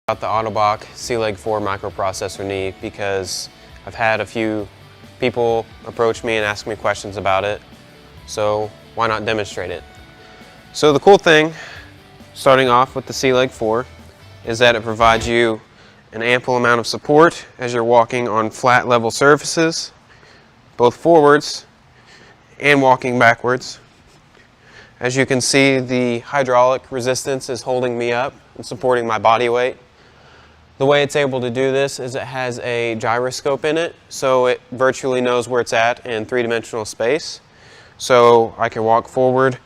About the Autobach C-Leg 4 microprocessor knee because I've had a few people approach me and ask me questions about it, so why not demonstrate it? So the cool thing, starting off with the C-Leg 4, is that it provides you an ample amount of support as you're walking on flat level surfaces, both forwards and walking backwards. As you can see, the hydraulic resistance is holding me up and supporting my body weight. The way it's able to do this is it has a gyroscope in it, so it virtually knows where it's at in three-dimensional space. So I can walk forward,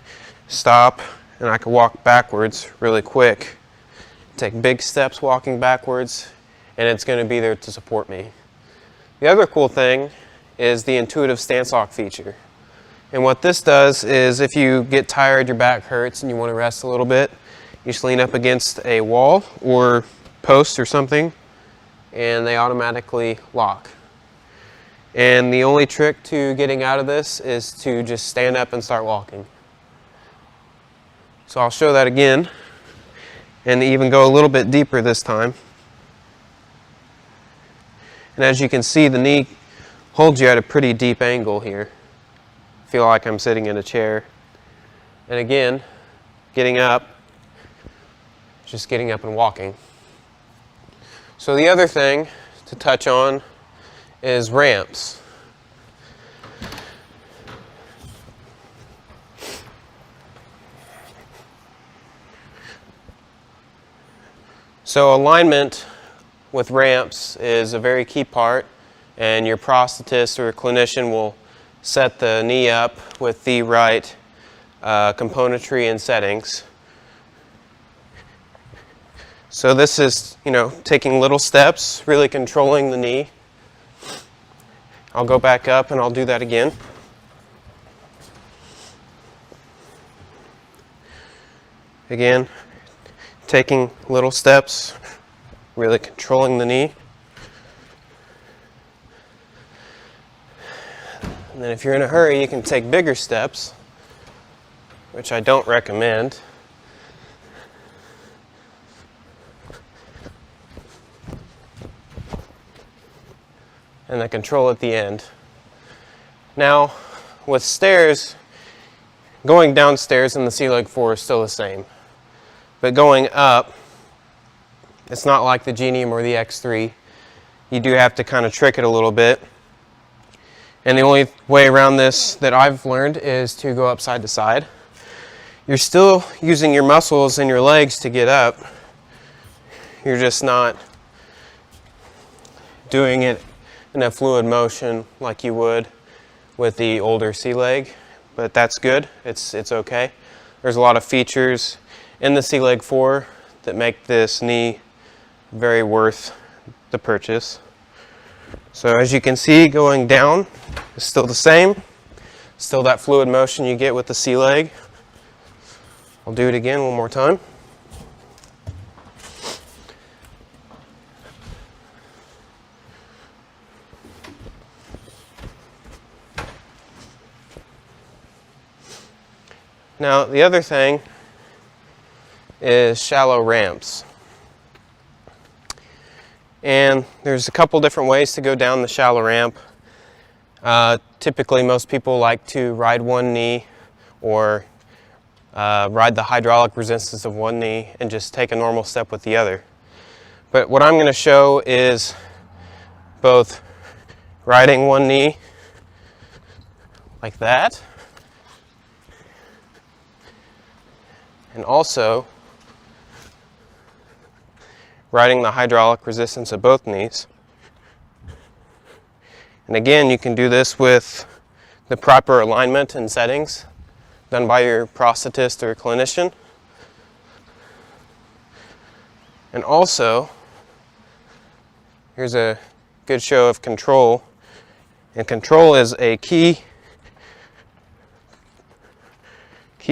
stop, and I can walk backwards really quick. Take big steps walking backwards, and it's going to be there to support me. The other cool thing is the intuitive stance lock feature. And what this does is if you get tired, your back hurts, and you want to rest a little bit, you just lean up against a wall or post or something, and they automatically lock. And the only trick to getting out of this is to just stand up and start walking. So I'll show that again, and even go a little bit deeper this time. And as you can see, the knee holds you at a pretty deep angle here. I feel like I'm sitting in a chair. And again, getting up, just getting up and walking. So the other thing to touch on is ramps. So alignment with ramps is a very key part, and your prosthetist or clinician will set the knee up with the right componentry and settings. So this is, taking little steps, really controlling the knee. I'll go back up and I'll do that again. Again, taking little steps, really controlling the knee. And then if you're in a hurry, you can take bigger steps, which I don't recommend. And the control at the end. Now, with stairs, going downstairs in the C-Leg 4 is still the same. But going up, it's not like the Genium or the X3. You do have to kind of trick it a little bit. And the only way around this that I've learned is to go up side to side. You're still using your muscles and your legs to get up. You're just not doing it in a fluid motion like you would with the older C-Leg, but that's good. It's okay. There's a lot of features in the C-Leg 4 that make this knee very worth the purchase. So as you can see, going down is still the same. Still that fluid motion you get with the C-Leg. I'll do it again one more time. Now, the other thing is shallow ramps. And there's a couple different ways to go down the shallow ramp. Typically, most people like to ride one knee or ride the hydraulic resistance of one knee and just take a normal step with the other. But what I'm going to show is both riding one knee like that, and also riding the hydraulic resistance of both knees. And again, you can do this with the proper alignment and settings done by your prosthetist or clinician. And also, here's a good show of control. And control is a key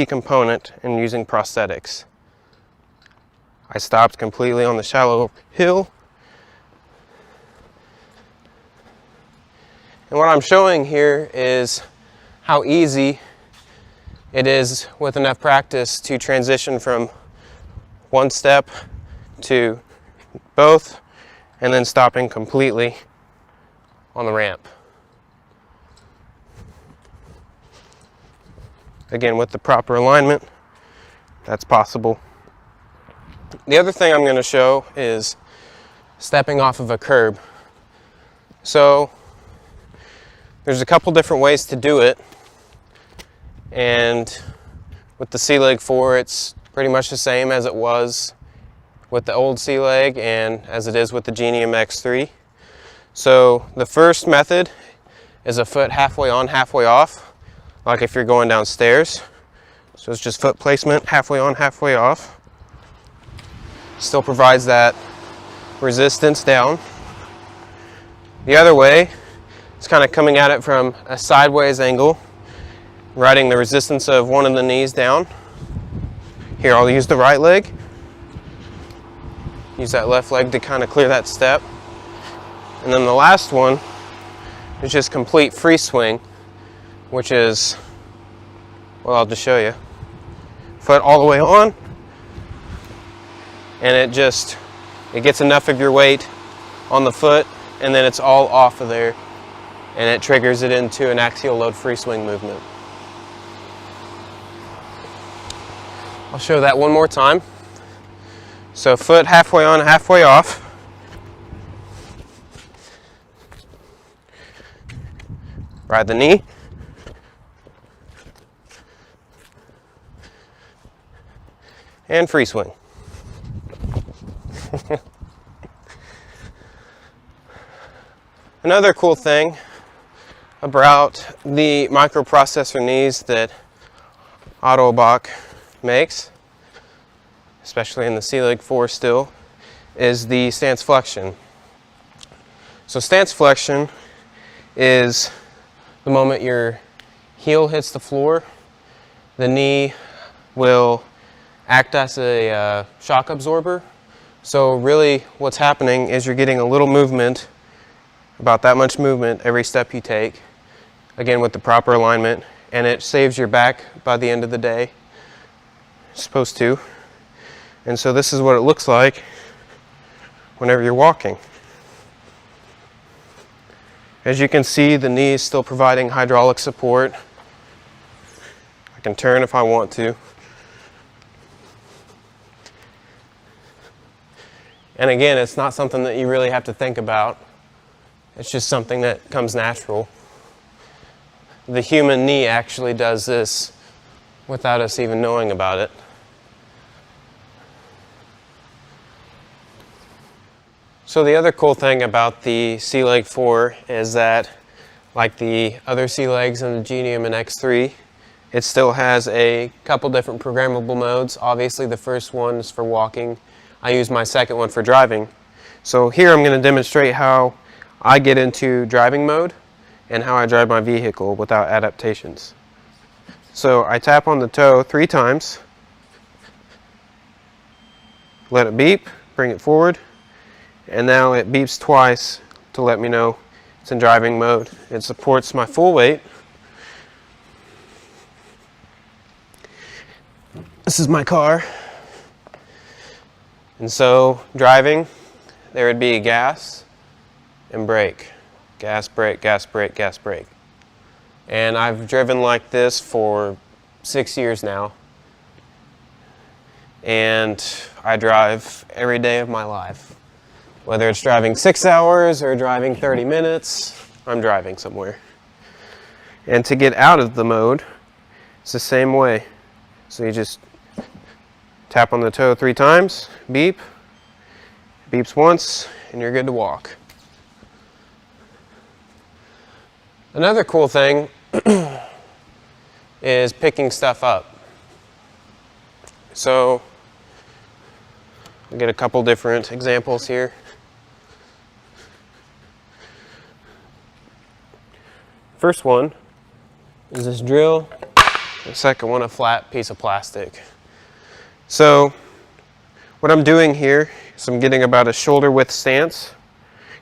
component in using prosthetics. I stopped completely on the shallow hill. And what I'm showing here is how easy it is with enough practice to transition from one step to both, and then stopping completely on the ramp. Again, with the proper alignment, that's possible. The other thing I'm going to show is stepping off of a curb. So there's a couple different ways to do it, and with the C-Leg 4 it's pretty much the same as it was with the old C-Leg and as it is with the Genium X3. So the first method is a foot halfway on, halfway off, like if you're going downstairs. So it's just foot placement, halfway on, halfway off. Still provides that resistance down. The other way is kind of coming at it from a sideways angle, riding the resistance of one of the knees down. Here, I'll use the right leg. Use that left leg to kind of clear that step. And then the last one is just complete free swing, which is, well, I'll just show you. Foot all the way on, and it gets enough of your weight on the foot, and then it's all off of there, and it triggers it into an axial load free swing movement. I'll show that one more time. So foot halfway on, halfway off. Ride the knee. And free swing. Another cool thing about the microprocessor knees that Otto makes, especially in the C-Leg 4 still, is the stance flexion. So stance flexion is the moment your heel hits the floor, the knee will act as a shock absorber. So really what's happening is you're getting a little movement, about that much movement every step you take, again with the proper alignment, and it saves your back by the end of the day. It's supposed to. And so this is what it looks like whenever you're walking. As you can see, the knee is still providing hydraulic support. I can turn if I want to. And again, it's not something that you really have to think about. It's just something that comes natural. The human knee actually does this without us even knowing about it. So the other cool thing about the C-Leg 4 is that, like the other C-Legs in the Genium and X3, it still has a couple different programmable modes. Obviously the first one is for walking. I use my second one for driving. So here I'm going to demonstrate how I get into driving mode and how I drive my vehicle without adaptations. So I tap on the toe 3 times, let it beep, bring it forward, and now it beeps twice to let me know it's in driving mode. It supports my full weight. This is my car. And so driving, there would be gas and brake. Gas, brake, gas, brake, gas, brake. And I've driven like this for 6 years now. And I drive every day of my life. Whether it's driving 6 hours or driving 30 minutes, I'm driving somewhere. And to get out of the mode, it's the same way. So you just tap on the toe 3 times, beep, beeps once, and you're good to walk. Another cool thing is picking stuff up. So I'll get a couple different examples here. First one is this drill. The second one, a flat piece of plastic. So what I'm doing here is I'm getting about a shoulder width stance,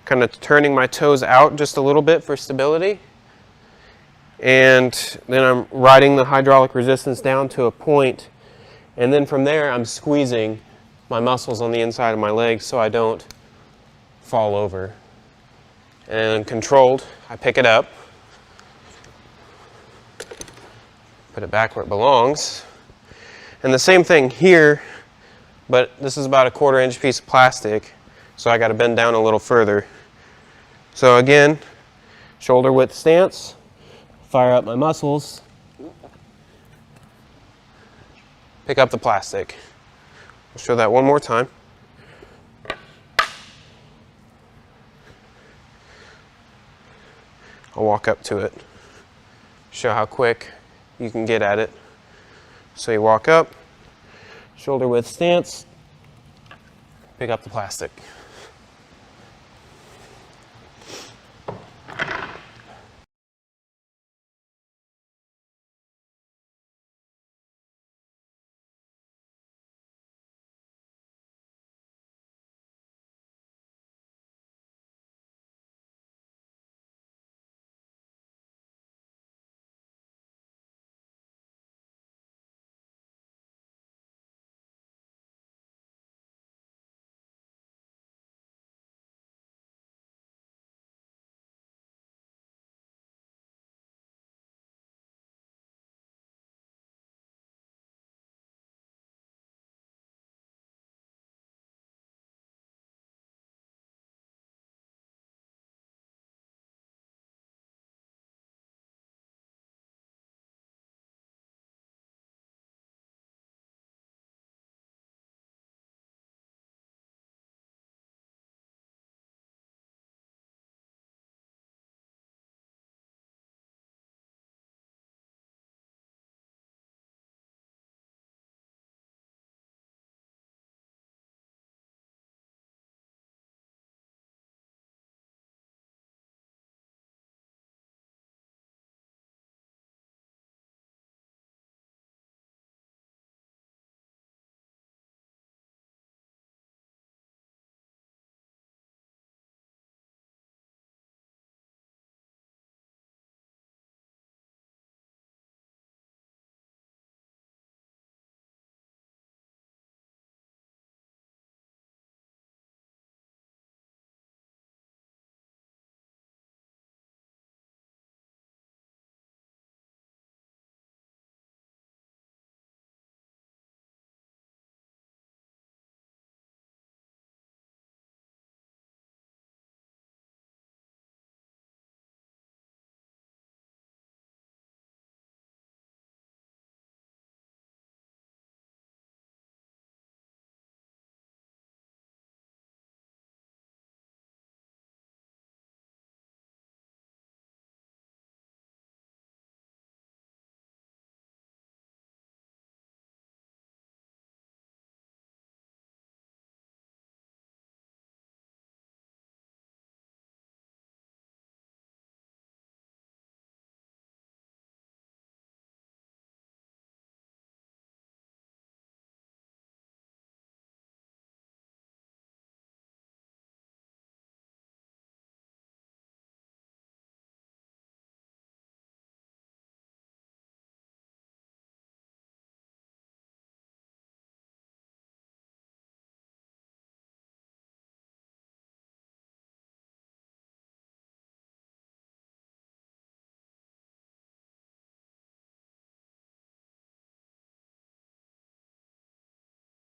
kind of turning my toes out just a little bit for stability. And then I'm riding the hydraulic resistance down to a point, and then from there I'm squeezing my muscles on the inside of my legs so I don't fall over. And controlled, I pick it up, put it back where it belongs. And the same thing here, but this is about a 1/4 inch piece of plastic, so I got to bend down a little further. So again, shoulder width stance, fire up my muscles, pick up the plastic. I'll show that one more time. I'll walk up to it, show how quick you can get at it. So you walk up, shoulder width stance, pick up the plastic.